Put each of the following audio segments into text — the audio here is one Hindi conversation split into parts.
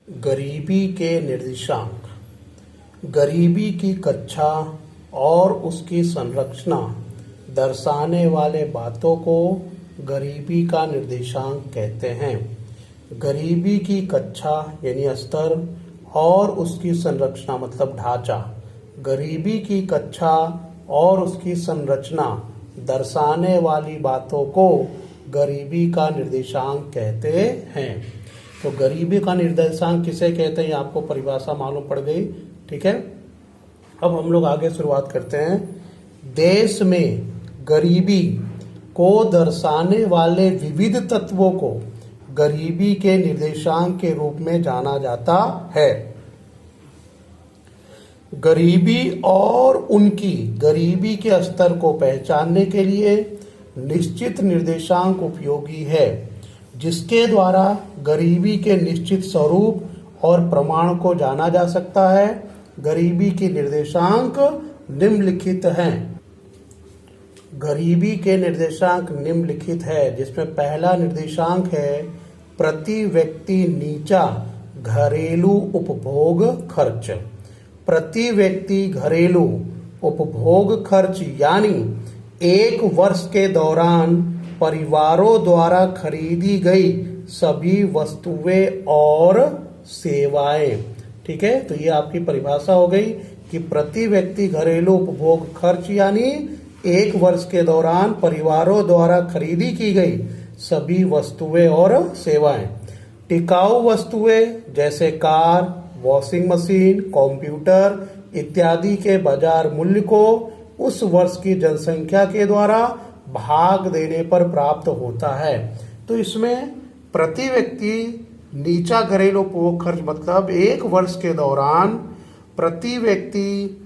गरीबी के निर्देशांक। गरीबी की कक्षा और उसकी संरचना दर्शाने वाले बातों को गरीबी का निर्देशांक कहते हैं। गरीबी की कक्षा यानी स्तर और उसकी संरचना मतलब ढांचा। गरीबी की कक्षा और उसकी संरचना दर्शाने वाली बातों को गरीबी का निर्देशांक कहते हैं। तो गरीबी का निर्देशांक किसे कहते हैं, आपको परिभाषा मालूम पड़ गई। ठीक है, अब हम लोग आगे शुरुआत करते हैं। देश में गरीबी को दर्शाने वाले विविध तत्वों को गरीबी के निर्देशांक के रूप में जाना जाता है। गरीबी और उनकी गरीबी के स्तर को पहचानने के लिए निश्चित निर्देशांक उपयोगी है, जिसके द्वारा गरीबी के निश्चित स्वरूप और प्रमाण को जाना जा सकता है। गरीबी के निर्देशांक निम्नलिखित हैं। गरीबी के निर्देशांक निम्नलिखित है, जिसमें पहला निर्देशांक है प्रति व्यक्ति नीचा घरेलू उपभोग खर्च। प्रति व्यक्ति घरेलू उपभोग खर्च यानी एक वर्ष के दौरान परिवारों द्वारा खरीदी गई सभी वस्तुएं और सेवाएं। ठीक है, तो ये आपकी परिभाषा हो गई कि प्रति व्यक्ति घरेलू उपभोग खर्च यानी एक वर्ष के दौरान परिवारों द्वारा खरीदी की गई सभी वस्तुएं और सेवाएं। टिकाऊ वस्तुएं जैसे कार, वॉशिंग मशीन, कंप्यूटर इत्यादि के बाजार मूल्य को उस वर्ष की जनसंख्या के द्वारा भाग देने पर प्राप्त होता है। तो इसमें प्रति व्यक्ति नीचा घरेलू उपभोग खर्च मतलब एक वर्ष के दौरान प्रति व्यक्ति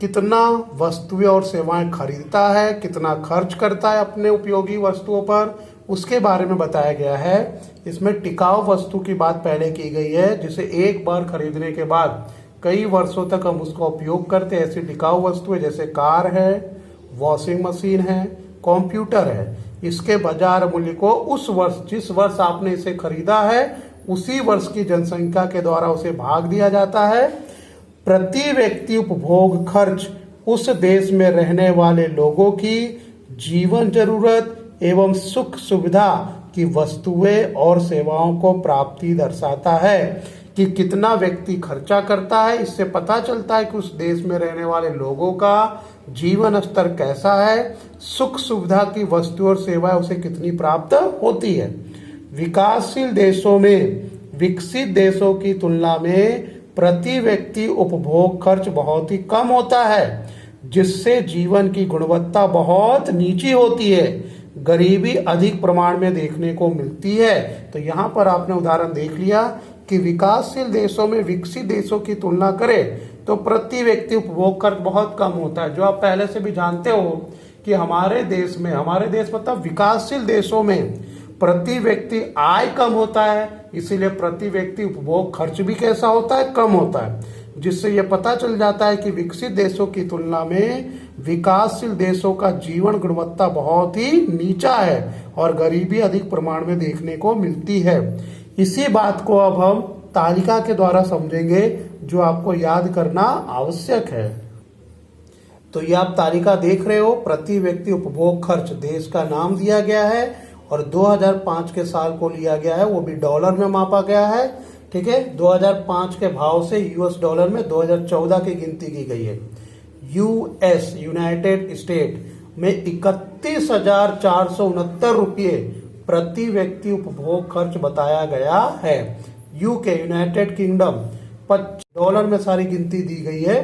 कितना वस्तुएं और सेवाएं खरीदता है, कितना खर्च करता है अपने उपयोगी वस्तुओं पर, उसके बारे में बताया गया है। इसमें टिकाऊ वस्तु की बात पहले की गई है, जिसे एक बार खरीदने के बाद कई वर्षों तक हम उसका उपयोग करते हैं। ऐसी टिकाऊ वस्तुएं जैसे कार है, वॉशिंग मशीन है, कंप्यूटर है, इसके बाजार मूल्य को उस वर्ष जिस वर्ष आपने इसे खरीदा है उसी वर्ष की जनसंख्या के द्वारा उसे भाग दिया जाता है। प्रति व्यक्ति उपभोग खर्च उस देश में रहने वाले लोगों की जीवन जरूरत एवं सुख सुविधा की वस्तुएं और सेवाओं को प्राप्ति दर्शाता है कि कितना व्यक्ति खर्चा करता है। इससे पता चलता है कि उस देश में रहने वाले लोगों का जीवन स्तर कैसा है, सुख सुविधा की वस्तु और सेवाएं उसे कितनी प्राप्त होती है। विकासशील देशों में विकसित देशों की तुलना में प्रति व्यक्ति उपभोग खर्च बहुत ही कम होता है, जिससे जीवन की गुणवत्ता बहुत नीची होती है। गरीबी अधिक प्रमाण में देखने को मिलती है। तो यहाँ पर आपने उदाहरण देख लिया कि विकासशील देशों में विकसित देशों की तुलना करें तो प्रति व्यक्ति उपभोग खर्च बहुत कम होता है। जो आप पहले से भी जानते हो कि हमारे देश मतलब विकासशील देशों में प्रति व्यक्ति आय कम होता है, इसीलिए प्रति व्यक्ति उपभोग खर्च भी कैसा होता है, कम होता है, जिससे यह पता चल जाता है कि विकसित देशों की तुलना में विकासशील देशों का जीवन गुणवत्ता बहुत ही नीचा है और गरीबी अधिक प्रमाण में देखने को मिलती है। इसी बात को अब हम तालिका के द्वारा समझेंगे, जो आपको याद करना आवश्यक है। तो ये आप तालिका देख रहे हो, प्रति व्यक्ति उपभोग खर्च देश का नाम दिया गया है और 2005 के साल को लिया गया है, वो भी डॉलर में मापा गया है। ठीक है, 2005 के भाव से यूएस डॉलर में 2014 की गिनती की गई है। यूएस यूनाइटेड स्टेट में 31,469 रुपये प्रति व्यक्ति उपभोग खर्च बताया गया है। यूके यूनाइटेड किंगडम $25 में सारी गिनती दी गई है।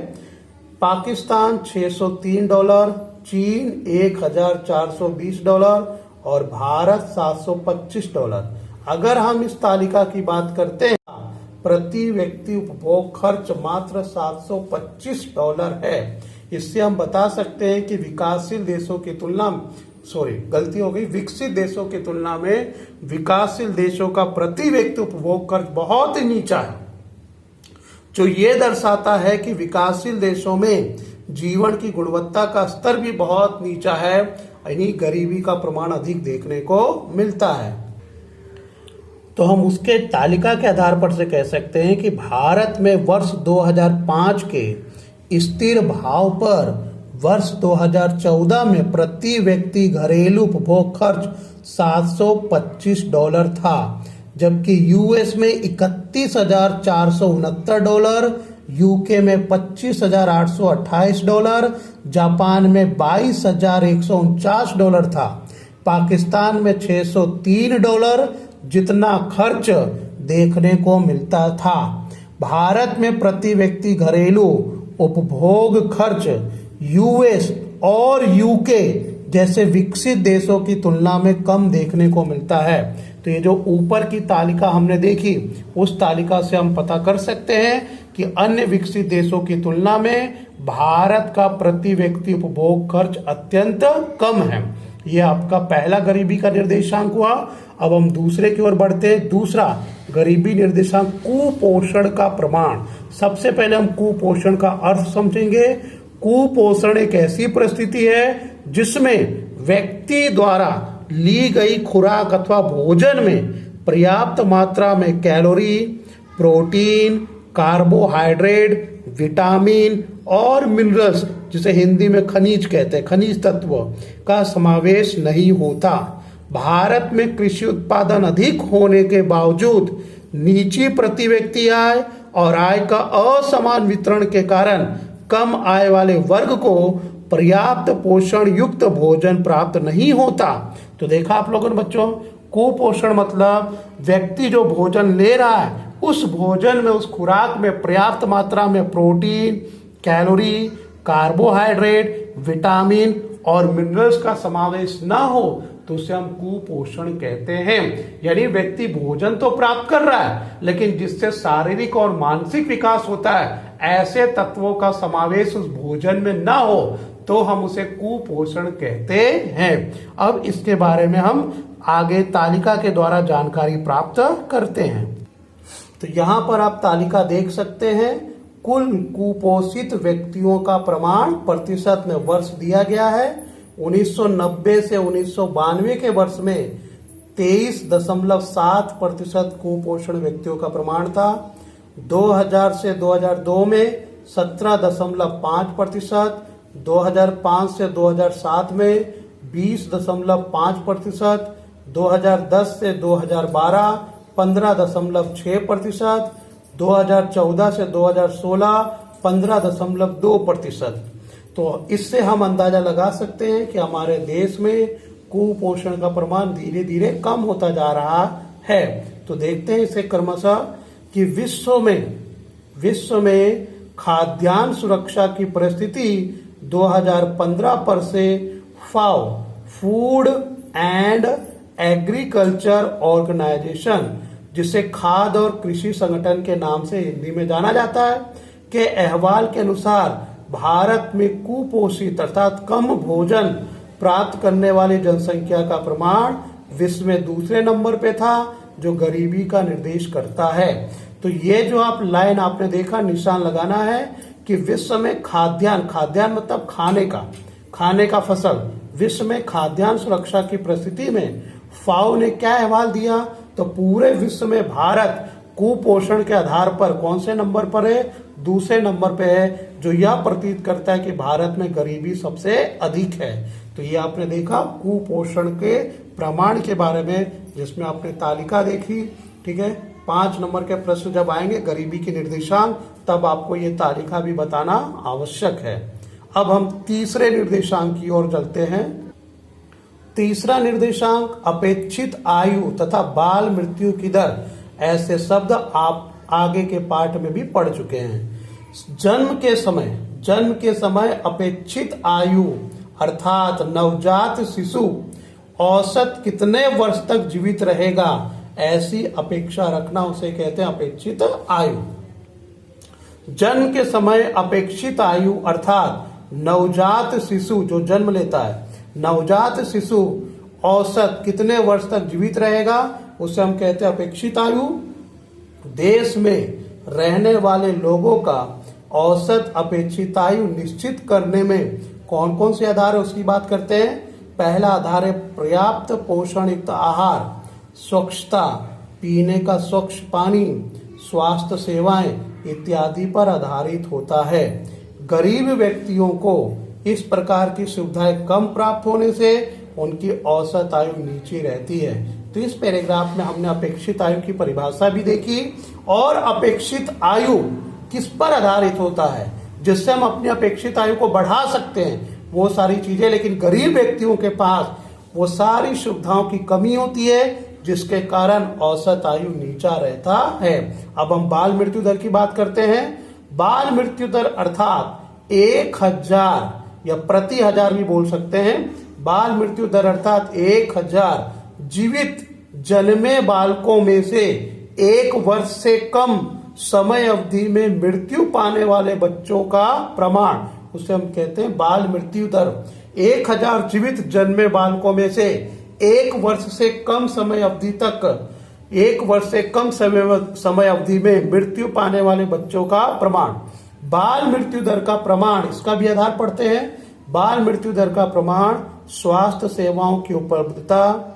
पाकिस्तान $603, चीन $1,420 और भारत $725। अगर हम इस तालिका की बात करते हैं, प्रति व्यक्ति उपभोग खर्च मात्र $725 है। इससे हम बता सकते हैं कि विकासशील देशों की तुलना विकसित देशों की तुलना में विकासशील देशों का प्रति व्यक्ति उपभोग खर्च बहुत ही नीचा है, जो ये दर्शाता है कि विकासशील देशों में जीवन की गुणवत्ता का स्तर भी बहुत नीचा है, यानी गरीबी का प्रमाण अधिक देखने को मिलता है। तो हम उसके तालिका के आधार पर से कह सकते हैं कि भारत में वर्ष 2005 के स्थिर भाव पर वर्ष 2014 में प्रति व्यक्ति घरेलू उपभोग खर्च $725 था, जबकि यूएस में $31,469, यूके में $25,828, जापान में $22,149 था, पाकिस्तान में $603 जितना खर्च देखने को मिलता था। भारत में प्रति व्यक्ति घरेलू उपभोग खर्च यूएस और यूके जैसे विकसित देशों की तुलना में कम देखने को मिलता है। तो ये जो ऊपर की तालिका हमने देखी, उस तालिका से हम पता कर सकते हैं कि अन्य विकसित देशों की तुलना में भारत का प्रति व्यक्ति उपभोग खर्च अत्यंत कम है। ये आपका पहला गरीबी का निर्देशांक हुआ। अब हम दूसरे की ओर बढ़ते हैं। दूसरा गरीबी निर्देशांक कुपोषण का प्रमाण। सबसे पहले हम कुपोषण का अर्थ समझेंगे। कुपोषण एक ऐसी परिस्थिति है जिसमें व्यक्ति द्वारा ली गई खुराक अथवा भोजन में पर्याप्त मात्रा में कैलोरी, प्रोटीन, कार्बोहाइड्रेट, विटामिन और मिनरल्स, जिसे हिंदी में खनिज कहते हैं, खनिज तत्व का समावेश नहीं होता। भारत में कृषि उत्पादन अधिक होने के बावजूद नीची प्रति व्यक्ति आय और आय का असमान वितरण के कारण कम आय वाले वर्ग को पर्याप्त पोषण युक्त भोजन प्राप्त नहीं होता। तो देखा आप लोगों ने बच्चों, कुपोषण मतलब व्यक्ति जो भोजन ले रहा है उस भोजन में, उस खुराक में पर्याप्त मात्रा में प्रोटीन, कैलोरी, कार्बोहाइड्रेट, विटामिन और मिनरल्स का समावेश ना हो तो उसे हम कुपोषण कहते हैं। यानी व्यक्ति भोजन तो प्राप्त कर रहा है लेकिन जिससे शारीरिक और मानसिक विकास होता है, ऐसे तत्वों का समावेश उस भोजन में ना हो तो हम उसे कुपोषण कहते हैं। अब इसके बारे में हम आगे तालिका के द्वारा जानकारी प्राप्त करते हैं। तो यहाँ पर आप तालिका देख सकते हैं। कुल कुपोषित व्यक्तियों का प्रमाण प्रतिशत में वर्ष दिया गया है। 1990 से 1992 के वर्ष में 23.7% कुपोषण व्यक्तियों का प्रमाण था। 2000 से 2002 में 17.5%, 2005 से 2007 में 20.5%, 2010 से 2012 15.6%, 2014 से 2016 15.2%। तो इससे हम अंदाजा लगा सकते हैं कि हमारे देश में कुपोषण का प्रमाण धीरे धीरे कम होता जा रहा है। तो देखते हैं इसे क्रमशः कि विश्व में खाद्यान्न सुरक्षा की परिस्थिति 2015 पर से फाओ, फूड एंड एग्रीकल्चर ऑर्गेनाइजेशन, जिसे खाद्य और कृषि संगठन के नाम से हिंदी में जाना जाता है, के अहवाल के अनुसार भारत में कुपोषित अर्थात कम भोजन प्राप्त करने वाली जनसंख्या का प्रमाण विश्व में दूसरे नंबर पे था, जो गरीबी का निर्देश करता है। तो ये जो आप लाइन आपने देखा, निशान लगाना है कि विश्व में खाद्यान्न मतलब खाने का फसल, विश्व में खाद्यान्न सुरक्षा की परिस्थिति में फाओ ने क्या अहवाल दिया, तो पूरे विश्व में भारत कुपोषण के आधार पर कौन से नंबर पर है, दूसरे नंबर पे है, जो यह प्रतीत करता है कि भारत में गरीबी सबसे अधिक है। तो ये आपने देखा कुपोषण के प्रमाण के बारे में, जिसमें आपने तालिका देखी। ठीक है, 5 नंबर के प्रश्न जब आएंगे गरीबी की निर्देशांक, तब आपको ये तालिका भी बताना आवश्यक है। अब हम तीसरे निर्देशांक की ओर चलते हैं। तीसरा निर्देशांक अपेक्षित आयु तथा बाल मृत्यु की दर। ऐसे शब्द आप आगे के पाठ में भी पढ़ चुके हैं। जन्म के समय अपेक्षित आयु अर्थात नवजात शिशु औसत कितने वर्ष तक जीवित रहेगा, ऐसी अपेक्षा रखना, उसे कहते हैं अपेक्षित आयु। जन्म के समय अपेक्षित आयु अर्थात नवजात शिशु जो जन्म लेता है, नवजात शिशु औसत कितने वर्ष तक जीवित रहेगा, उसे हम कहते हैं अपेक्षित आयु। देश में रहने वाले लोगों का औसत अपेक्षित आयु निश्चित करने में कौन कौन से आधार है उसकी बात करते हैं। पहला आधार है पर्याप्त पोषण युक्त आहार, स्वच्छता, पीने का स्वच्छ पानी, स्वास्थ्य सेवाएं इत्यादि पर आधारित होता है। गरीब व्यक्तियों को इस प्रकार की सुविधाएं कम प्राप्त होने से उनकी औसत आयु नीचे रहती है। तो इस पैराग्राफ में हमने अपेक्षित आयु की परिभाषा भी देखी और अपेक्षित आयु किस पर आधारित होता है जिससे हम अपनी अपेक्षित आयु को बढ़ा सकते हैं, वो सारी चीजें। लेकिन गरीब व्यक्तियों के पास वो सारी सुविधाओं की कमी होती है जिसके कारण औसत आयु नीचा रहता है। अब हम बाल मृत्यु दर की बात करते हैं। बाल मृत्यु दर अर्थात 1000 या प्रति हजार भी बोल सकते हैं। बाल मृत्यु दर अर्थात 1000 जीवित जन्मे बालकों में से 1 वर्ष से कम समय अवधि में मृत्यु पाने वाले बच्चों का प्रमाण, उसे हम कहते हैं बाल मृत्यु दर। 1000 जीवित जन्मे बालकों में से 1 वर्ष से कम समय अवधि तक 1 वर्ष से कम समय अवधि में मृत्यु पाने वाले बच्चों का प्रमाण। बाल मृत्यु दर का प्रमाण, इसका भी आधार पढ़ते हैं। बाल मृत्यु दर का प्रमाण स्वास्थ्य सेवाओं की उपलब्धता,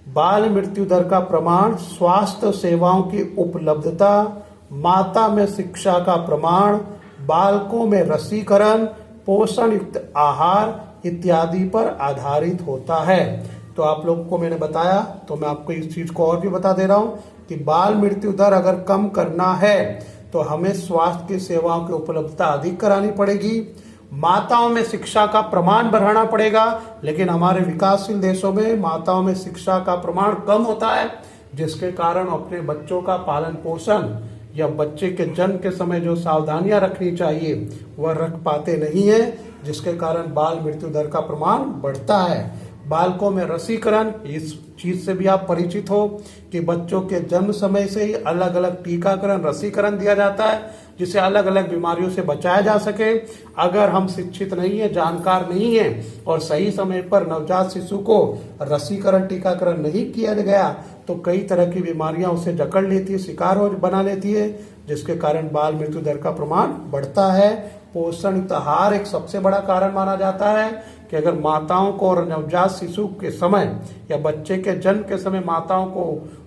बाल मृत्यु दर का प्रमाण स्वास्थ्य सेवाओं की उपलब्धता, माता में शिक्षा का प्रमाण, बालकों में रसीकरण, पोषण युक्त आहार इत्यादि पर आधारित होता है। तो आप लोगों को मैंने बताया, तो मैं आपको इस चीज को और भी बता दे रहा हूं कि बाल मृत्यु दर अगर कम करना है तो हमें स्वास्थ्य की सेवाओं की उपलब्धता अधिक करानी पड़ेगी, माताओं में शिक्षा का प्रमाण बढ़ाना पड़ेगा। लेकिन हमारे विकासशील देशों में माताओं में शिक्षा का प्रमाण कम होता है जिसके कारण अपने बच्चों का पालन पोषण या बच्चे के जन्म के समय जो सावधानियां रखनी चाहिए वह रख पाते नहीं है, जिसके कारण बाल मृत्यु दर का प्रमाण बढ़ता है। बालकों में रसीकरण, इस चीज से भी आप परिचित हो कि बच्चों के जन्म समय से ही अलग अलग टीकाकरण रसीकरण दिया जाता है जिसे अलग अलग बीमारियों से बचाया जा सके। अगर हम शिक्षित नहीं है, जानकार नहीं है और सही समय पर नवजात शिशु को रसीकरण टीकाकरण नहीं किया गया तो कई तरह की बीमारियां उसे जकड़ लेती है, शिकार हो बना लेती है, जिसके कारण बाल मृत्यु दर का प्रमाण बढ़ता है। पोषण युक्त आहार एक सबसे बड़ा कारण माना जाता है कि अगर माताओं को और नवजात शिशु के समय या बच्चे के जन्म के समय माताओं को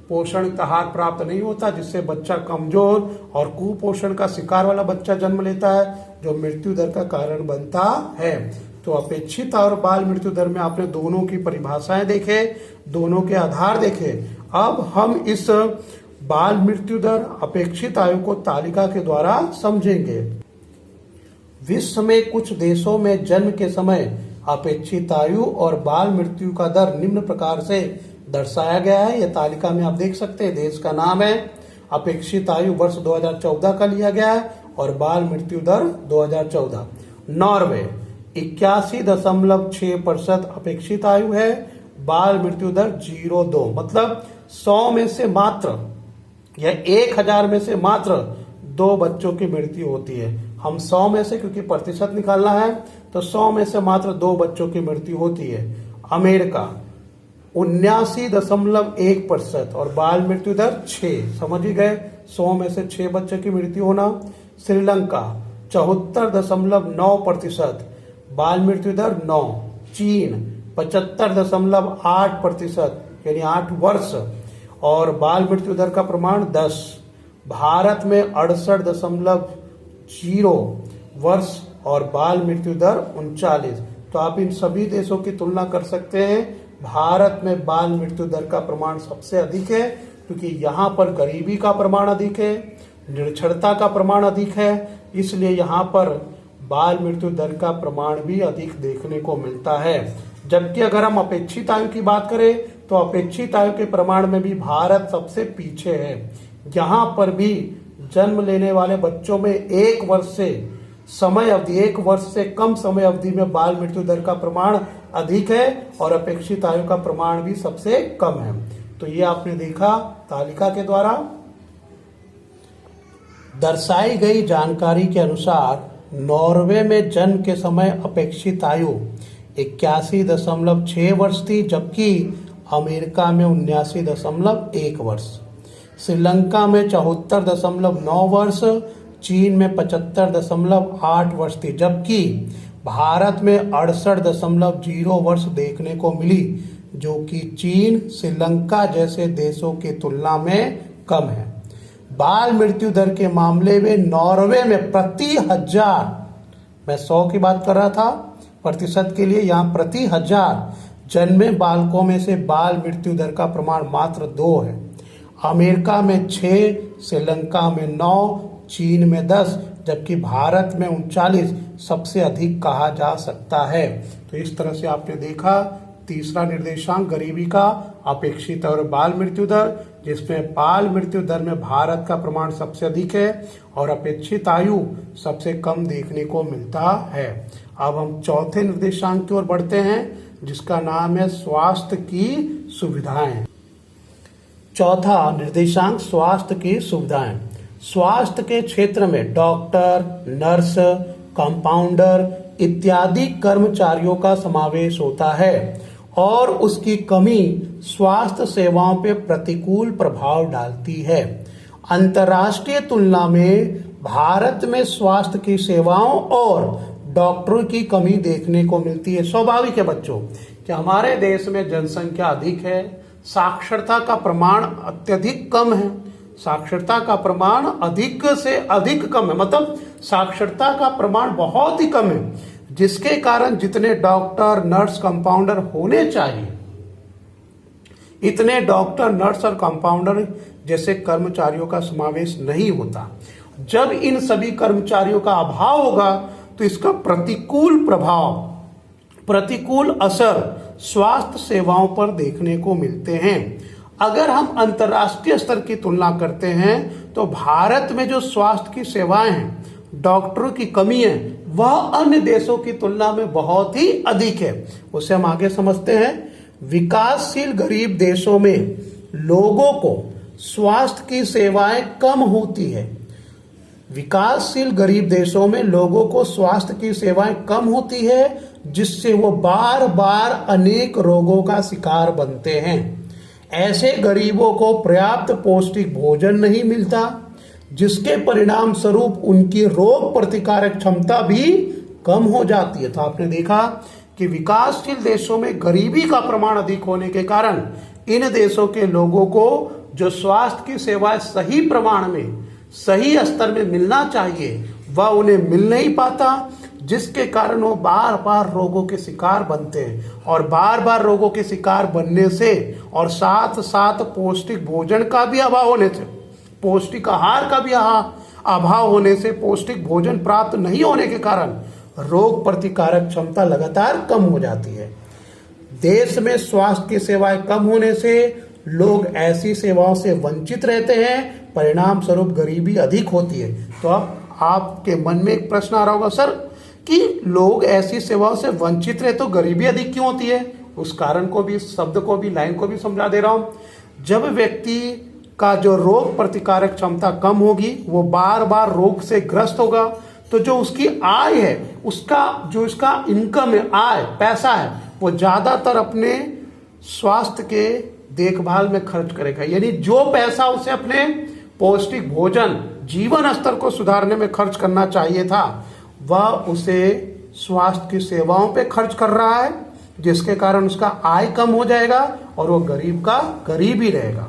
पोषण युक्त आहार प्राप्त नहीं होता जिससे बच्चा कमजोर और कुपोषण का शिकार वाला बच्चा जन्म लेता है जो मृत्यु दर का कारण बनता है। तो अपेक्षित और बाल मृत्यु दर में आपने दोनों की परिभाषाएं देखे, दोनों के आधार देखे। अब हम इस बाल मृत्यु दर अपेक्षित आयु को तालिका के द्वारा समझेंगे। विश्व में कुछ देशों में जन्म के समय अपेक्षित आयु और बाल मृत्यु का दर निम्न प्रकार से दर्शाया गया है। यह तालिका में आप देख सकते हैं। देश का नाम है, अपेक्षित आयु वर्ष 2014 का लिया गया है और बाल मृत्यु दर 2014। नॉर्वे 81.6% अपेक्षित आयु है, बाल मृत्यु दर 0.2, मतलब 100 में से मात्र या 1000 में से मात्र 2 बच्चों की मृत्यु होती है। हम 100 में से, क्योंकि प्रतिशत निकालना है, तो 100 में से मात्र 2 बच्चों की मृत्यु होती है। अमेरिका 79.1% और बाल मृत्यु दर 6, समझ ही गए, 100 में से 6 बच्चों की मृत्यु होना। श्रीलंका 74.9%, बाल मृत्यु दर 9। चीन 75.8%, यानी 8 वर्ष और बाल मृत्यु दर का प्रमाण 10। भारत में 68.0 वर्ष और बाल मृत्यु दर 39। तो आप इन सभी देशों की तुलना कर सकते हैं। भारत में बाल मृत्यु दर का प्रमाण सबसे अधिक है क्योंकि यहाँ पर गरीबी का प्रमाण अधिक है, निरक्षरता का प्रमाण अधिक है, इसलिए यहाँ पर बाल मृत्यु दर का प्रमाण भी अधिक देखने को मिलता है। जबकि अगर हम अपेक्षित आयु की बात करें तो अपेक्षित आयु के प्रमाण में भी भारत सबसे पीछे है। यहाँ पर भी जन्म लेने वाले बच्चों में 1 वर्ष से कम समय अवधि में बाल मृत्यु दर का प्रमाण अधिक है और अपेक्षित आयु का प्रमाण भी सबसे कम है। तो ये आपने देखा तालिका के द्वारा। दर्शाई गई जानकारी के अनुसार नॉर्वे में जन्म के समय अपेक्षित आयु 81.6 वर्ष थी, जबकि अमेरिका में 79.1 वर्ष, श्रीलंका में 74.9 वर्ष, चीन में 75.8 वर्ष थी, जबकि भारत में 68.0 वर्ष देखने को मिली, जो कि चीन, श्रीलंका जैसे देशों की तुलना में कम है। बाल मृत्यु दर के मामले में नॉर्वे में प्रति हजार, मैं 100 की बात कर रहा था प्रतिशत के लिए, यहाँ प्रति हजार जन्मे बालकों में से बाल मृत्यु दर का प्रमाण मात्र 2 है। अमेरिका में 6, श्रीलंका में 9, चीन में 10, जबकि भारत में 39 सबसे अधिक कहा जा सकता है। तो इस तरह से आपने देखा तीसरा निर्देशांक गरीबी का अपेक्षित और बाल मृत्यु दर, जिसमें बाल मृत्यु दर में भारत का प्रमाण सबसे अधिक है और अपेक्षित आयु सबसे कम देखने को मिलता है। अब हम चौथे निर्देशांक की ओर बढ़ते हैं, जिसका नाम है स्वास्थ्य की सुविधाएं। चौथा निर्देशांक स्वास्थ्य की सुविधाएं। स्वास्थ्य के क्षेत्र में डॉक्टर, नर्स, कंपाउंडर इत्यादि कर्मचारियों का समावेश होता है और उसकी कमी स्वास्थ्य सेवाओं पर प्रतिकूल प्रभाव डालती है। अंतर्राष्ट्रीय तुलना में भारत में स्वास्थ्य की सेवाओं और डॉक्टरों की कमी देखने को मिलती है। स्वाभाविक है बच्चों कि हमारे देश में जनसंख्या अधिक है, साक्षरता का प्रमाण अत्यधिक कम है। साक्षरता का प्रमाण अधिक से अधिक कम है, मतलब साक्षरता का प्रमाण बहुत ही कम है, जिसके कारण जितने डॉक्टर, नर्स, कंपाउंडर होने चाहिए, इतने डॉक्टर, नर्स और कंपाउंडर जैसे कर्मचारियों का समावेश नहीं होता। जब इन सभी कर्मचारियों का अभाव होगा तो इसका प्रतिकूल प्रभाव, प्रतिकूल असर स्वास्थ्य सेवाओं पर देखने को मिलते हैं। अगर हम अंतर्राष्ट्रीय स्तर की तुलना करते हैं तो भारत में जो स्वास्थ्य की सेवाएं हैं, डॉक्टरों की कमी है, वह अन्य देशों की तुलना में बहुत ही अधिक है। उसे हम आगे समझते हैं। विकासशील गरीब देशों में लोगों को स्वास्थ्य की सेवाएं कम होती है। विकासशील गरीब देशों में लोगों को स्वास्थ्य की सेवाएं कम होती है, जिससे वो बार बार अनेक रोगों का शिकार बनते हैं। ऐसे गरीबों को पर्याप्त पौष्टिक भोजन नहीं मिलता, जिसके परिणाम स्वरूप उनकी रोग प्रतिकारक क्षमता भी कम हो जाती है। तो आपने देखा कि विकासशील देशों में गरीबी का प्रमाण अधिक होने के कारण इन देशों के लोगों को जो स्वास्थ्य की सेवाएं सही प्रमाण में, सही स्तर में मिलना चाहिए, वह उन्हें मिल नहीं पाता, जिसके कारण वो बार बार रोगों के शिकार बनते हैं। और बार बार रोगों के शिकार बनने से और साथ साथ पौष्टिक भोजन का भी अभाव होने से, पौष्टिक आहार का भी अभाव होने से, पौष्टिक भोजन प्राप्त नहीं होने के कारण रोग प्रतिकारक क्षमता लगातार कम हो जाती है। देश में स्वास्थ्य की सेवाएं कम होने से लोग ऐसी सेवाओं से वंचित रहते हैं, परिणाम स्वरूप गरीबी अधिक होती है। तो अब आपके मन में एक प्रश्न आ रहा होगा, सर कि लोग ऐसी सेवाओं से वंचित रहे तो गरीबी अधिक क्यों होती है? उस कारण को भी, शब्द को भी, लाइन को भी समझा दे रहा हूं। जब व्यक्ति का जो रोग प्रतिकारक क्षमता कम होगी, वो बार बार रोग से ग्रस्त होगा, तो जो उसकी आय है, उसका जो इसका इनकम है, आय, पैसा है, वो ज्यादातर अपने स्वास्थ्य के देखभाल में खर्च करेगा। यानी जो पैसा उसे अपने पौष्टिक भोजन, जीवन स्तर को सुधारने में खर्च करना चाहिए था, वह उसे स्वास्थ्य की सेवाओं पे खर्च कर रहा है, जिसके कारण उसका आय कम हो जाएगा और वो गरीब का गरीब ही रहेगा।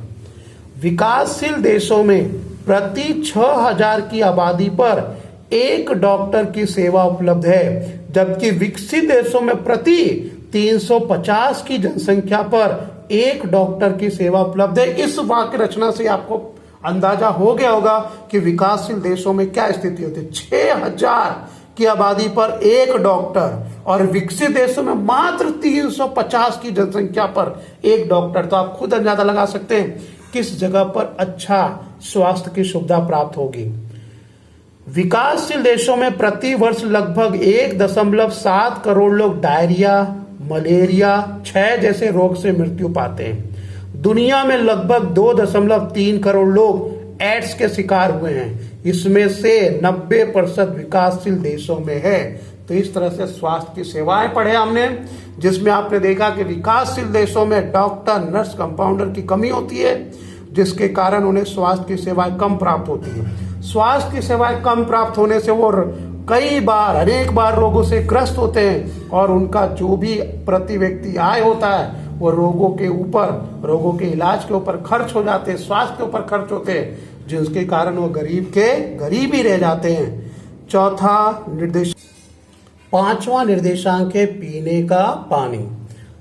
विकासशील देशों में प्रति 6000 की आबादी पर एक डॉक्टर की सेवा उपलब्ध है, जबकि विकसित देशों में प्रति 350 की जनसंख्या पर एक डॉक्टर की सेवा उपलब्ध है। इस वाक्य रचना से आपको अंदाजा हो गया होगा कि विकासशील देशों में क्या स्थिति होती है। 6000 की आबादी पर एक डॉक्टर और विकसित देशों में मात्र 350 की जनसंख्या पर एक डॉक्टर। तो आप खुद अंदाजा लगा सकते हैं किस जगह पर अच्छा स्वास्थ्य की सुविधा प्राप्त होगी। विकासशील देशों में प्रति वर्ष लगभग 1.7 करोड़ लोग डायरिया, मलेरिया, क्षय जैसे रोग से मृत्यु पाते हैं। दुनिया में लगभग 2.3 करोड़ लोग एड्स के शिकार हुए हैं। इसमें से 90% विकासशील देशों में है। तो इस तरह से स्वास्थ्य की सेवाएं पढ़े हमने, जिसमें आपने देखा कि विकासशील देशों में डॉक्टर, नर्स, कंपाउंडर की कमी होती है, जिसके कारण उन्हें स्वास्थ्य की सेवाएं कम प्राप्त होती है। स्वास्थ्य की सेवाएं कम प्राप्त होने से वो कई बार, अनेक बार रोगों से ग्रस्त होते हैं और उनका जो भी प्रति व्यक्ति आय होता है वो रोगों के इलाज के ऊपर खर्च हो जाते हैं, स्वास्थ्य के ऊपर खर्च होते हैं, जिसके कारण वो गरीब ही रह जाते हैं। पांचवा निर्देशांक है पीने का पानी।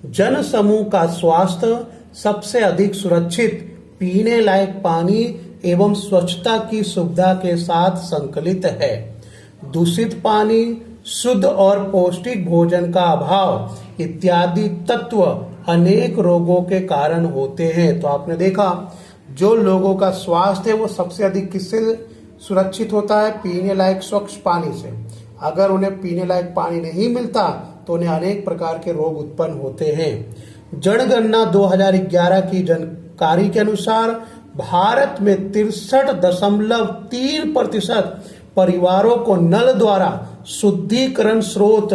जन समूह का स्वास्थ्य सबसे अधिक सुरक्षित पीने लायक पानी एवं स्वच्छता की सुविधा के साथ संकलित है। दूषित पानी, शुद्ध और पौष्टिक भोजन का अभाव इत्यादि तत्व अनेक रोगों के कारण होते हैं। तो आपने देखा जो लोगों का स्वास्थ्य है वो सबसे अधिक किससे सुरक्षित होता है? पीने लायक स्वच्छ पानी से। अगर उन्हें पीने लायक पानी नहीं मिलता तो उन्हें अनेक प्रकार के रोग उत्पन्न होते हैं। जनगणना 2011 की जानकारी के अनुसार भारत में 63.3% परिवारों को नल द्वारा शुद्धिकरण स्रोत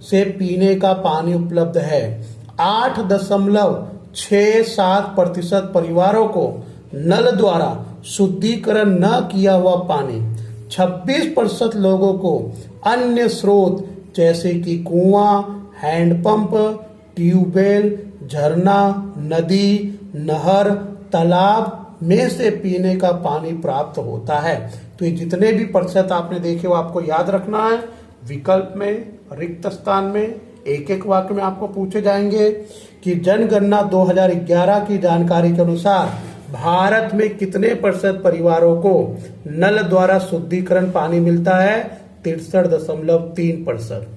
से पीने का पानी उपलब्ध है। 8.67% परिवारों को नल द्वारा शुद्धिकरण न किया हुआ पानी, 26% लोगों को अन्य स्रोत जैसे कि कुआं, हैंडपंप, ट्यूबवेल, झरना, नदी, नहर, तालाब में से पीने का पानी प्राप्त होता है। तो ये जितने भी प्रतिशत आपने देखे वो आपको याद रखना है। विकल्प में, रिक्त स्थान में, एक एक वाक्य में आपको पूछे जाएंगे कि जनगणना 2011 की जानकारी के अनुसार भारत में कितने प्रतिशत परिवारों को नल द्वारा शुद्धिकरण पानी मिलता है? 63.3%।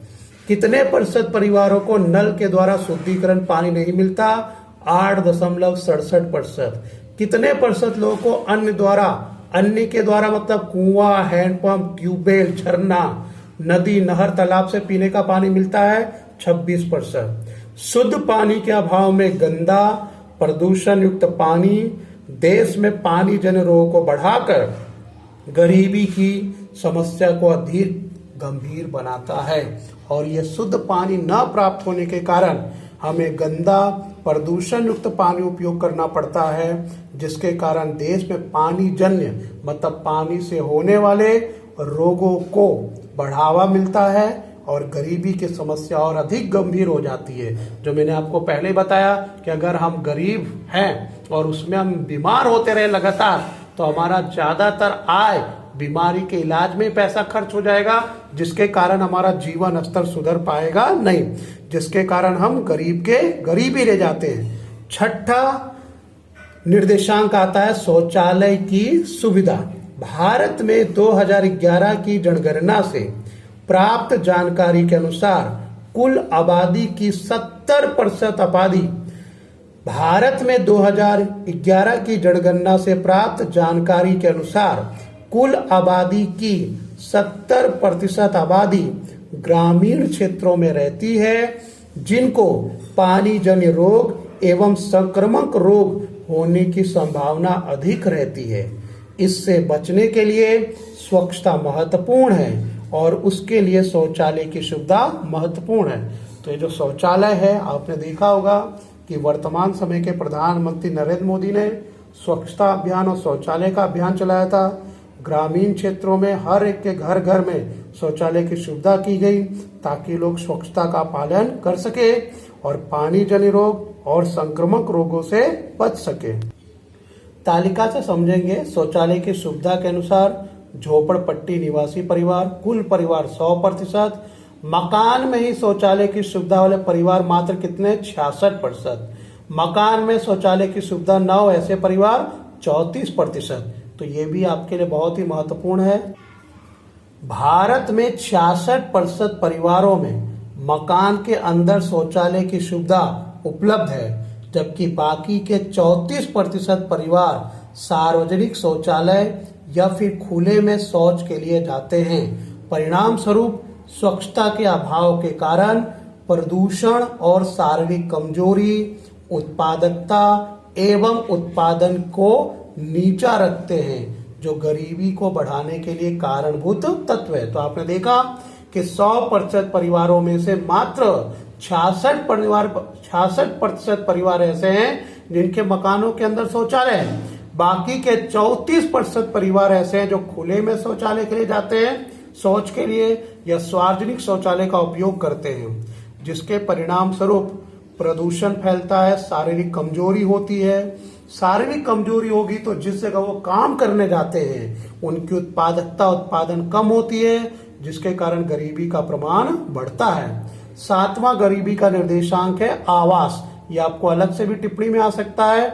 कितने प्रतिशत परिवारों को नल के द्वारा शुद्धिकरण पानी नहीं मिलता? 8.67%। कितने प्रतिशत लोगों को अन्य के द्वारा मतलब कुआं, हैंडपंप, ट्यूबवेल, झरना, नदी, नहर, तालाब से पीने का पानी मिलता है? 26%। शुद्ध पानी के अभाव में गंदा, प्रदूषण युक्त पानी देश में पानी जन्य रोगों को बढ़ाकर गरीबी की समस्या को अधिक गंभीर बनाता है। और यह शुद्ध पानी न प्राप्त होने के कारण हमें गंदा, प्रदूषण युक्त पानी उपयोग करना पड़ता है, जिसके कारण देश में पानी जन्य मतलब पानी से होने वाले रोगों को बढ़ावा मिलता है और गरीबी की समस्या और अधिक गंभीर हो जाती है। जो मैंने आपको पहले बताया कि अगर हम गरीब हैं और उसमें हम बीमार होते रहे लगातार तो हमारा ज्यादातर आय बीमारी के इलाज में पैसा खर्च हो जाएगा, जिसके कारण हमारा जीवन स्तर सुधर पाएगा नहीं, जिसके कारण हम गरीब ही रह जाते हैं। छठा निर्देशांक आता है शौचालय की सुविधा। भारत में 2011 की जनगणना से प्राप्त जानकारी के अनुसार कुल आबादी की 70% आबादी भारत में 2011 की जनगणना से प्राप्त जानकारी के अनुसार कुल आबादी की 70% आबादी ग्रामीण क्षेत्रों में रहती है, जिनको पानी जन्य रोग एवं संक्रामक रोग होने की संभावना अधिक रहती है। इससे बचने के लिए स्वच्छता महत्वपूर्ण है और उसके लिए शौचालय की सुविधा महत्वपूर्ण है। तो ये जो शौचालय है, आपने देखा होगा कि वर्तमान समय के प्रधानमंत्री नरेंद्र मोदी ने स्वच्छता अभियान और शौचालय का अभियान चलाया था। ग्रामीण क्षेत्रों में हर एक के घर घर में शौचालय की सुविधा की गई ताकि लोग स्वच्छता का पालन कर सके और पानी जन्य रोग और संक्रामक रोगों से बच सके। तालिका से समझेंगे। शौचालय की सुविधा के अनुसार झोपड़पट्टी निवासी परिवार, कुल परिवार 100%, मकान में ही शौचालय की सुविधा वाले परिवार मात्र कितने? 66%। मकान में शौचालय की सुविधा न हो ऐसे परिवार 34%। तो ये भी आपके लिए बहुत ही महत्वपूर्ण है। भारत में 66% परिवारों में मकान के अंदर शौचालय की सुविधा उपलब्ध है, जबकि बाकी के 34% परिवार सार्वजनिक शौचालय या फिर खुले में शौच के लिए जाते हैं। परिणाम स्वरूप स्वच्छता के अभाव के कारण प्रदूषण और शारीरिक कमजोरी, उत्पादकता एवं उत्पादन को नीचा रखते हैं, जो गरीबी को बढ़ाने के लिए कारणभूत तत्व है। तो आपने देखा कि 100% परिवारों में से मात्र 66% परिवार ऐसे हैं जिनके मकानों के अंदर शौचालय है। बाकी के 34% परिवार ऐसे हैं जो खुले में शौचालय के लिए जाते हैं, शौच के लिए या सार्वजनिक शौचालय का उपयोग करते हैं, जिसके परिणाम स्वरूप प्रदूषण फैलता है, शारीरिक कमजोरी होती है। शारीरिक कमजोरी होगी तो जिस जगह वो काम करने जाते हैं उनकी उत्पादन कम होती है, जिसके कारण गरीबी का प्रमाण बढ़ता है। 7वां गरीबी का निर्देशांक है आवास। ये आपको अलग से भी टिप्पणी में आ सकता है।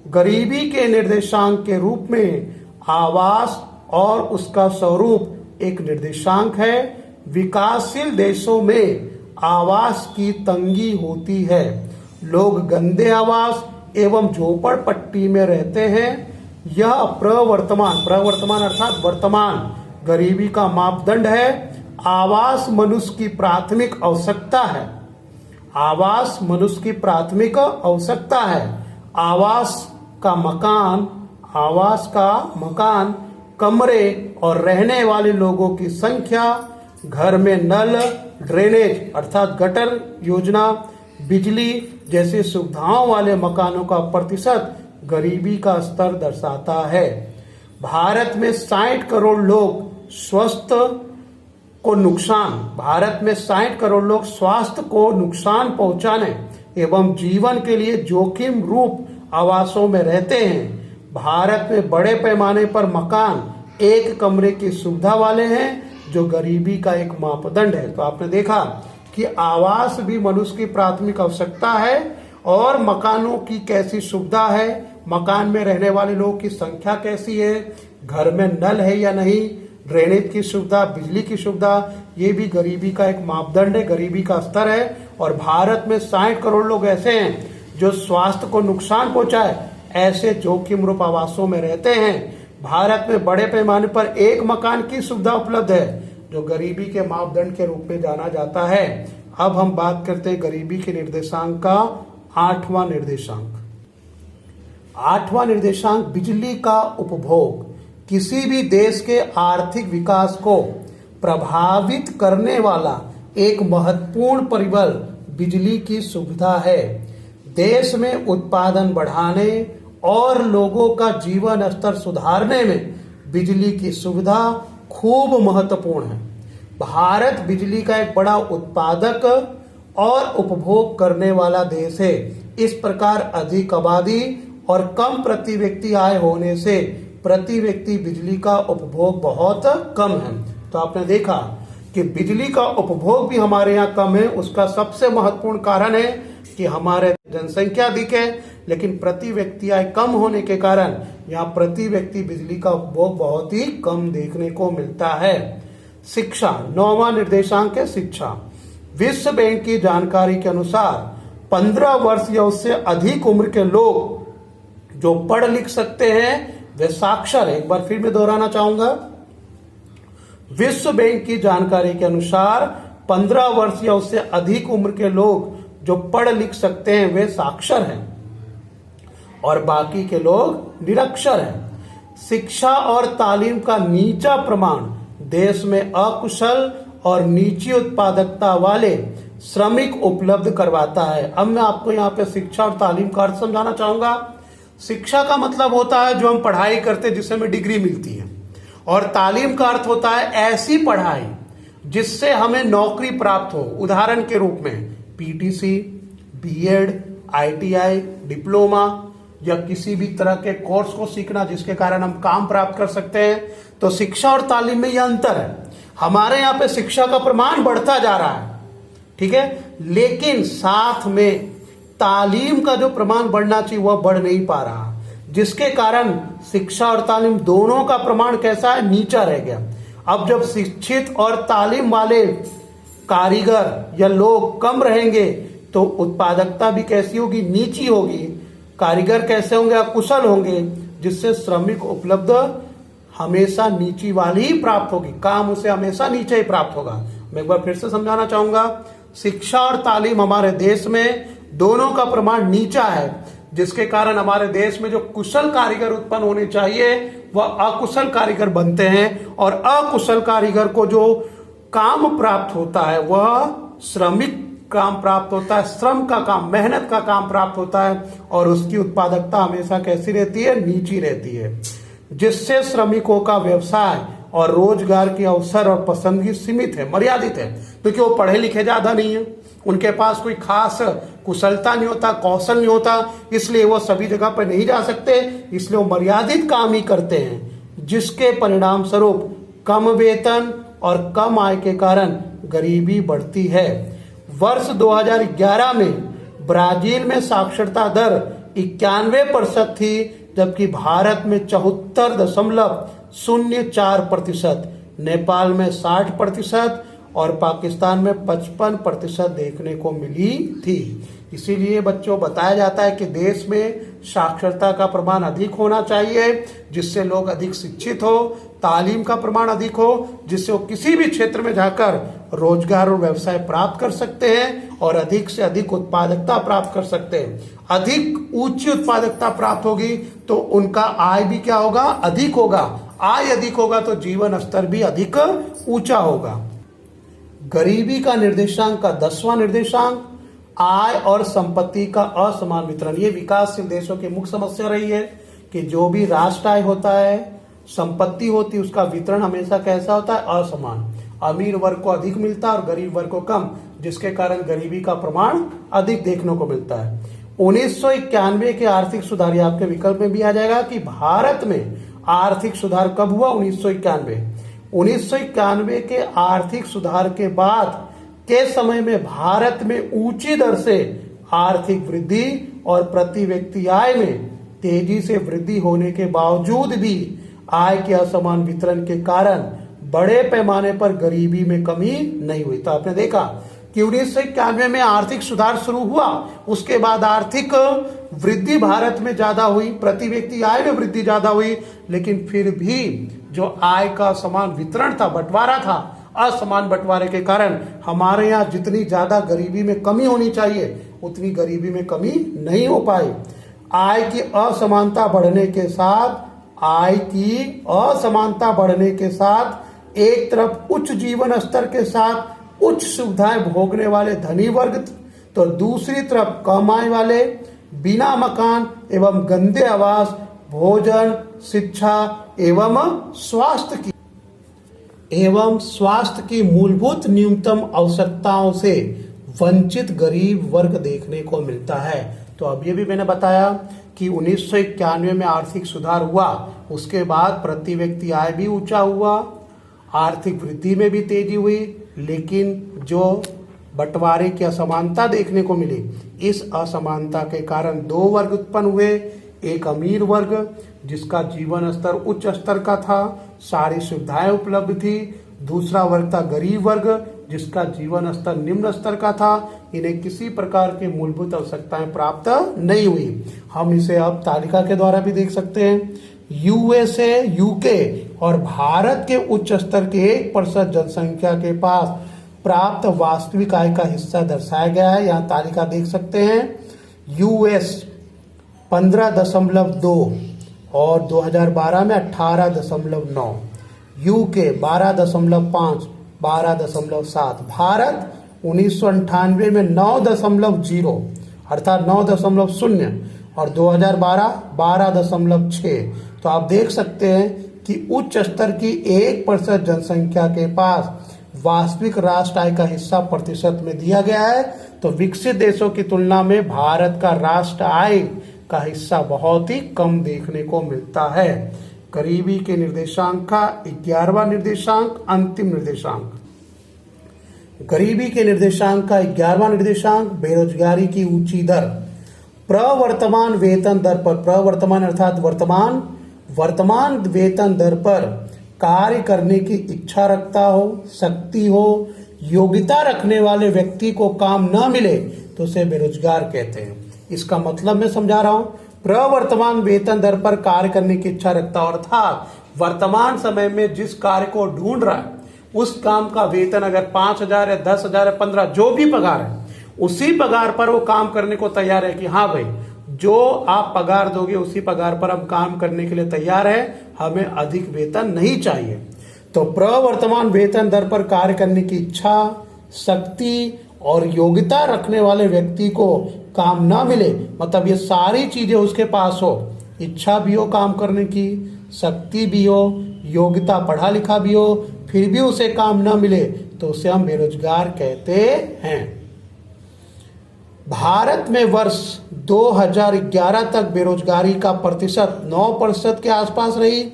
गरीबी के निर्देशांक के रूप में आवास और उसका स्वरूप एक निर्देशांक है। विकासशील देशों में आवास की तंगी होती है। लोग गंदे आवास एवं झोपड़पट्टी में रहते हैं। यह प्रवर्तमान अर्थात वर्तमान गरीबी का मापदंड है। आवास मनुष्य की प्राथमिक आवश्यकता है। आवास मनुष्य की प्राथमिक आवश्यकता है। आवास का मकान, कमरे और रहने वाले लोगों की संख्या, घर में नल, ड्रेनेज अर्थात गटर योजना, बिजली जैसी सुविधाओं वाले मकानों का प्रतिशत गरीबी का स्तर दर्शाता है। भारत में 60 करोड़ लोग स्वास्थ्य को नुकसान पहुंचाने एवं जीवन के लिए जोखिम रूप आवासों में रहते हैं। भारत में बड़े पैमाने पर मकान एक कमरे की सुविधा वाले हैं, जो गरीबी का एक मापदंड है। तो आपने देखा कि आवास भी मनुष्य की प्राथमिक आवश्यकता है और मकानों की कैसी सुविधा है, मकान में रहने वाले लोगों की संख्या कैसी है, घर में नल है या नहीं, ड्रेनेज की सुविधा, बिजली की सुविधा, ये भी गरीबी का एक मापदंड है, गरीबी का स्तर है। और भारत में 60 करोड़ लोग ऐसे हैं जो स्वास्थ्य को नुकसान पहुंचाए ऐसे जोखिम रूप आवासों में रहते हैं। भारत में बड़े पैमाने पर एक मकान की सुविधा उपलब्ध है, जो गरीबी के मापदंड के रूप में जाना जाता है। अब हम बात करते हैं गरीबी के निर्देशांक का 8वां निर्देशांक। 8वां निर्देशांक बिजली का उपभोग। किसी भी देश के आर्थिक विकास को प्रभावित करने वाला एक महत्वपूर्ण परिबल बिजली की सुविधा है। देश में उत्पादन बढ़ाने और लोगों का जीवन स्तर सुधारने में बिजली की सुविधा खूब महत्वपूर्ण है। भारत बिजली का एक बड़ा उत्पादक और उपभोग करने वाला देश है। इस प्रकार अधिक आबादी और कम प्रति व्यक्ति आय होने से प्रति व्यक्ति बिजली का उपभोग बहुत कम है। तो आपने देखा कि बिजली का उपभोग भी हमारे यहाँ कम है। उसका सबसे महत्वपूर्ण कारण है कि हमारे जनसंख्या अधिक है, लेकिन प्रति व्यक्ति आय कम होने के कारण यहाँ प्रति व्यक्ति बिजली का उपभोग बहुत ही कम देखने को मिलता है। शिक्षा, 9वां निर्देशांक है शिक्षा। विश्व बैंक की जानकारी के अनुसार 15 वर्ष या उससे अधिक उम्र के लोग जो पढ़ लिख सकते हैं वे साक्षर है। एक बार फिर मैं दोहराना चाहूंगा, विश्व बैंक की जानकारी के अनुसार 15 वर्ष या उससे अधिक उम्र के लोग जो पढ़ लिख सकते हैं वे साक्षर हैं और बाकी के लोग निरक्षर हैं। शिक्षा और तालीम का नीचा प्रमाण देश में अकुशल और नीची उत्पादकता वाले श्रमिक उपलब्ध करवाता है। अब मैं आपको यहाँ पे शिक्षा और तालीम का अर्थ समझाना चाहूंगा। शिक्षा का मतलब होता है जो हम पढ़ाई करते जिससे हमें डिग्री मिलती है, और तालीम का अर्थ होता है ऐसी पढ़ाई जिससे हमें नौकरी प्राप्त हो। उदाहरण के रूप में पीटीसी, बीएड, आईटीआई, डिप्लोमा या किसी भी तरह के कोर्स को सीखना जिसके कारण हम काम प्राप्त कर सकते हैं। तो शिक्षा और तालीम में यह अंतर है। हमारे यहाँ पे शिक्षा का प्रमाण बढ़ता जा रहा है, ठीक है, लेकिन साथ में तालीम का जो प्रमाण बढ़ना चाहिए वह बढ़ नहीं पा रहा, जिसके कारण शिक्षा और तालीम दोनों का प्रमाण कैसा है, नीचा रह गया। अब जब शिक्षित और तालीम वाले कारीगर या लोग कम रहेंगे तो उत्पादकता भी कैसी होगी, नीची होगी। कारीगर कैसे होंगे, अकुशल होंगे, जिससे श्रमिक उपलब्ध हमेशा नीची वाली ही प्राप्त होगी, काम उसे हमेशा नीचे ही प्राप्त होगा। मैं एक बार फिर से समझाना चाहूंगा, शिक्षा और तालीम हमारे देश में दोनों का प्रमाण नीचा है, जिसके कारण हमारे देश में जो कुशल कारीगर उत्पन्न होने चाहिए वह अकुशल कारीगर बनते हैं, और अकुशल कारीगर को जो काम प्राप्त होता है वह श्रमिक काम प्राप्त होता है, श्रम का काम, मेहनत का काम प्राप्त होता है, और उसकी उत्पादकता हमेशा कैसी रहती है, नीची रहती है, जिससे श्रमिकों का व्यवसाय और रोजगार के अवसर और पसंदगी सीमित है, मर्यादित है, क्योंकि वो पढ़े लिखे ज्यादा नहीं है, उनके पास कोई खास कुशलता नहीं होता, कौशल नहीं होता, इसलिए वो सभी जगह पर नहीं जा सकते, इसलिए वो मर्यादित काम ही करते हैं, जिसके परिणाम स्वरूप कम वेतन और कम आय के कारण गरीबी बढ़ती है। वर्ष 2011 में ब्राजील में साक्षरता दर 91% थी, जबकि भारत में 74.04%, नेपाल में 60% और पाकिस्तान में 55% देखने को मिली थी। इसीलिए बच्चों बताया जाता है कि देश में साक्षरता का प्रमाण अधिक होना चाहिए, जिससे लोग अधिक शिक्षित हो, तालीम का प्रमाण अधिक हो, जिससे वो किसी भी क्षेत्र में जाकर रोजगार और व्यवसाय प्राप्त कर सकते हैं और अधिक से अधिक उत्पादकता प्राप्त कर सकते हैं। अधिक ऊंची उत्पादकता प्राप्त होगी तो उनका आय भी क्या होगा, अधिक होगा। आय अधिक होगा तो जीवन स्तर भी अधिक ऊंचा होगा। गरीबी का निर्देशांक का 10वां निर्देशांक, आय और संपत्ति का असमान वितरण। ये विकासशील देशों की मुख्य समस्या रही है कि जो भी राष्ट्र आय होता है, संपत्ति होती है, उसका वितरण हमेशा कैसा होता है, असमान। अमीर वर्ग को अधिक मिलता है और गरीब वर्ग को कम, जिसके कारण गरीबी का प्रमाण अधिक देखने को मिलता है। 1991 के आर्थिक सुधार, ये आपके विकल्प में भी आ जाएगा कि भारत में आर्थिक सुधार कब हुआ, 1991 के आर्थिक सुधार के बाद के समय में भारत में ऊंची दर से आर्थिक वृद्धि और प्रति व्यक्ति आय में तेजी से वृद्धि होने के बावजूद भी आय के असमान वितरण के कारण बड़े पैमाने पर गरीबी में कमी नहीं हुई। तो आपने देखा कि 1991 में आर्थिक सुधार शुरू हुआ, उसके बाद आर्थिक वृद्धि भारत में ज्यादा हुई, प्रति व्यक्ति आय में वृद्धि ज्यादा हुई, लेकिन फिर भी जो आय का समान वितरण था, बंटवारा था, असमान बंटवारे के कारण हमारे यहाँ जितनी ज्यादा गरीबी में कमी होनी चाहिए उतनी गरीबी में कमी नहीं हो पाई। आय की असमानता बढ़ने के साथ एक तरफ उच्च जीवन स्तर के साथ उच्च सुविधाएं भोगने वाले धनी वर्ग, तो दूसरी तरफ कम आय वाले, बिना मकान एवं गंदे आवास, भोजन, शिक्षा एवं स्वास्थ्य की मूलभूत न्यूनतम आवश्यकताओं से वंचित गरीब वर्ग देखने को मिलता है। तो अब ये भी मैंने बताया कि 1991 में आर्थिक सुधार हुआ, उसके बाद प्रति व्यक्ति आय भी ऊंचा हुआ, आर्थिक वृद्धि में भी तेजी हुई, लेकिन जो बंटवारे की असमानता देखने को मिली, इस असमानता के कारण दो वर्ग उत्पन्न हुए। एक अमीर वर्ग जिसका जीवन स्तर उच्च स्तर का था, सारी सुविधाएं उपलब्ध थी, दूसरा वर्ग था गरीब वर्ग जिसका जीवन स्तर निम्न स्तर का था, इन्हें किसी प्रकार की मूलभूत आवश्यकताएं प्राप्त नहीं हुई। हम इसे अब तालिका के द्वारा भी देख सकते हैं। यूएसए, यूके और भारत के उच्च स्तर के 1% जनसंख्या के पास प्राप्त वास्तविक आय का हिस्सा दर्शाया गया है। यहाँ तालिका देख सकते हैं। यूएस 15.2 और 2012 में 18.9, यूके 12.5, 12.7, भारत 1998 में 9.0 अर्थात 9.0 और 2012 12.6। तो आप देख सकते हैं कि उच्च स्तर की 1% जनसंख्या के पास वास्तविक राष्ट्र आय का हिस्सा प्रतिशत में दिया गया है। तो विकसित देशों की तुलना में भारत का राष्ट्र आय का हिस्सा बहुत ही कम देखने को मिलता है। गरीबी के निर्देशांक का 11वां निर्देशांक, अंतिम निर्देशांक। गरीबी के निर्देशांक का 11वां निर्देशांक, बेरोजगारी की ऊंची दर। प्रवर्तमान वेतन दर पर, प्रवर्तमान अर्थात वर्तमान वेतन दर पर कार्य करने की इच्छा रखता हो, शक्ति हो, योग्यता रखने वाले व्यक्ति को काम न मिले तो उसे बेरोजगार कहते हैं। इसका मतलब मैं समझा रहा हूं। प्रवर्तमान वेतन दर पर कार्य करने की इच्छा रखता हो अर्थात वर्तमान समय में जिस कार्य को ढूंढ रहा है उस काम का वेतन अगर 5,000 है, 10,000 है, 15, जो भी पगार है, उसी पगार पर वो काम करने को तैयार है कि हाँ भाई जो आप पगार दोगे उसी पगार पर हम काम करने के लिए तैयार है, हमें अधिक वेतन नहीं चाहिए। तो प्रवर्तमान वेतन दर पर कार्य करने की इच्छा, शक्ति और योग्यता रखने वाले व्यक्ति को काम ना मिले, मतलब ये सारी चीजें उसके पास हो, इच्छा भी हो काम करने की, शक्ति भी हो, योग्यता पढ़ा लिखा भी हो, फिर भी उसे काम ना मिले तो उसे हम बेरोजगार कहते हैं। भारत में वर्ष 2011 तक बेरोजगारी का प्रतिशत 9% के आसपास रही।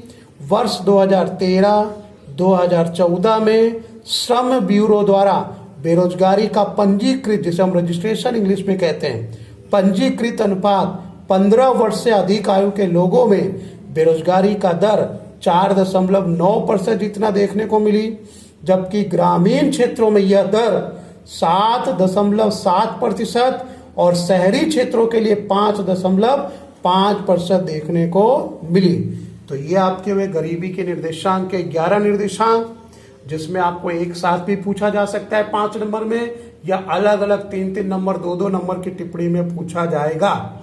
वर्ष 2013-2014 में श्रम ब्यूरो द्वारा बेरोजगारी का पंजीकृत, जिसे हम रजिस्ट्रेशन इंग्लिश में कहते हैं, पंजीकृत अनुपात 15 वर्ष से अधिक आयु के लोगों में बेरोजगारी का दर 4.9% जितना देखने को मिली, जबकि ग्रामीण क्षेत्रों में यह दर 7.7% और शहरी क्षेत्रों के लिए 5.5% देखने को मिली। तो ये आपके हुए गरीबी के निर्देशांक के 11 निर्देशांक, जिसमें आपको एक साथ भी पूछा जा सकता है 5 नंबर में, या अलग अलग 3-3 नंबर 2-2 नंबर की टिप्पणी में पूछा जाएगा।